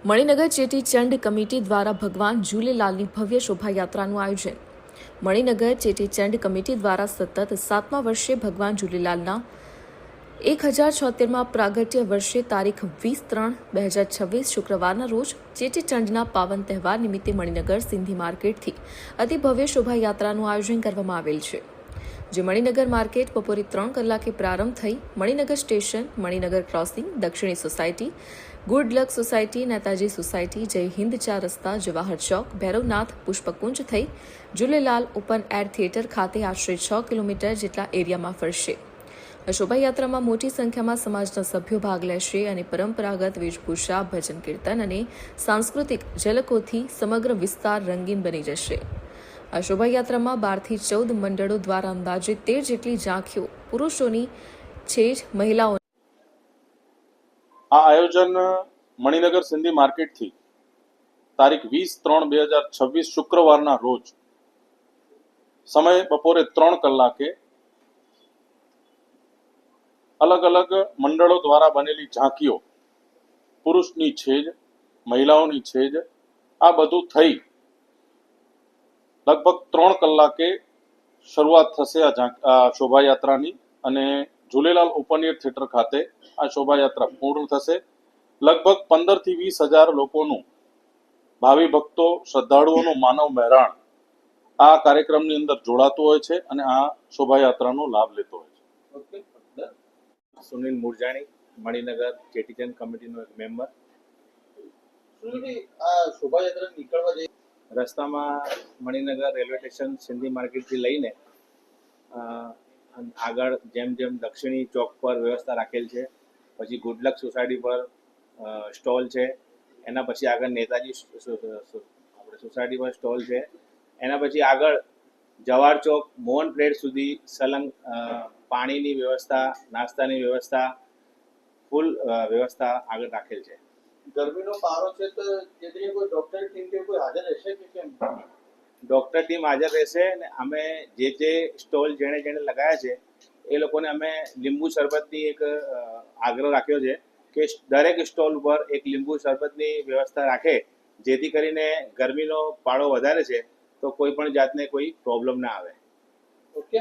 Maninagar Cheti Chand committee દ્વારા ભગવાન ઝૂલેલાલની ભવ્ય શોભાયાત્રાનું આયોજન. મણિનગર ચેટીચંડ કમિટી દ્વારા સતત 7મા વર્ષે ભગવાન ઝૂલેલાલના 1076માં પ્રાગટ્ય વર્ષે તારીખ 20/3/2026 શુક્રવારના રોજ ચેટીચંડના પાવન તહેવાર નિમિત્તે મણિનગર સિંધી માર્કેટથી અતિ ભવ્ય શોભાયાત્રાનું આયોજન કરવામાં આવેલ છે. જે મણિનગર માર્કેટ બપોરે 3 કલાકે પ્રારંભ થઈ મણિનગર સ્ટેશન, મણિનગર ક્રોસિંગ, દક્ષિણી society, good luck society, Netaji society, જય હિન્દ 4 રસ્તા, જવાહર ચોક, ભૈરવનાથ, પુષ્પકુંજ થઈ ઝૂલેલાલ ઓપન એર થિયેટર ખાતે આશરે 6 કિલોમીટર જેટલા એરિયામાં ફરશે. આ શોભાયાત્રામાં મોટી સંખ્યામાં સમાજના સભ્યો ભાગ લેશે અને પરંપરાગત વેશભૂષા, ભજન કીર્તન અને સાંસ્કૃતિક ઝલકોથી સમગ્ર વિસ્તાર રંગીન બની જશે. આ શોભાયાત્રામાં 12થી 14 મંડળો દ્વારા અંદાજે 13 જેટલી ઝાંખીઓ પુરુષોની છે જ મહિલાઓ. આ આયોજન મણિનગર સિંધી માર્કેટથી તારીખ 20/3/2026 શુક્રવારના રોજ સમય બપોરે 3 કલાકે અલગ અલગ મંડળો દ્વારા બનેલી ઝાંકીઓ, પુરુષની છેજ, મહિલાઓની છેજ, આ બધું થઈ લગભગ 3 કલાકે શરૂઆત થશે આ શોભાયાત્રાની અને ઝૂલેલાલ ઓપન એર થિયેટર ખાતે આ શોભાયાત્રા પૂર્ણ થશે. લગભગ 15થી 20 હજાર લોકોનું, ભાવિ ભક્તો, શ્રદ્ધાળુઓનું માનવ મહેરાણ આ કાર્યક્રમની અંદર જોડાતું હોય છે અને આ શોભાયાત્રાનો લાભ લેતો હોય છે. સુનિલ મુરજાણી, મણિનગર ચેટીચંદ કમિટીનો એક મેમ્બર. આ શોભાયાત્રા નીકળવા જઈ રસ્તામાં મણિનગર રેલવે સ્ટેશન સિંધી માર્કેટથી લઈને આગળ જેમ દક્ષિણી ચોક પર વ્યવસ્થા રાખેલ છે, પછી ગુડલક સોસાયટી પર સ્ટોલ છે, એના પછી આગળ નેતાજી આપણે સોસાયટી પર સ્ટોલ છે, એના પછી આગળ જવાહર ચોક મોહન પ્લેટ સુધી સલંગ પાણીની વ્યવસ્થા, નાસ્તાની વ્યવસ્થા, ફૂલ વ્યવસ્થા આગળ રાખેલ છે. ગરમીનો પારો છે તો જેથી કોઈ ડોક્ટર ટીમ કે કોઈ હાજર રહેશે કે કેમ? ડોક્ટર ટીમ હાજર રહેશે અને અમે જે સ્ટોલ જેણે લગાવ્યા છે એ લોકોને અમે લીંબુ શરબતની એક આગ્રહ રાખ્યો છે કે દરેક સ્ટોલ ઉપર એક લીંબુ શરબતની વ્યવસ્થા રાખે, જેથી કરીને ગરમીનો પાળો વધારે છે તો કોઈ પણ જાતને કોઈ પ્રોબ્લેમ ના આવે. ઓકે.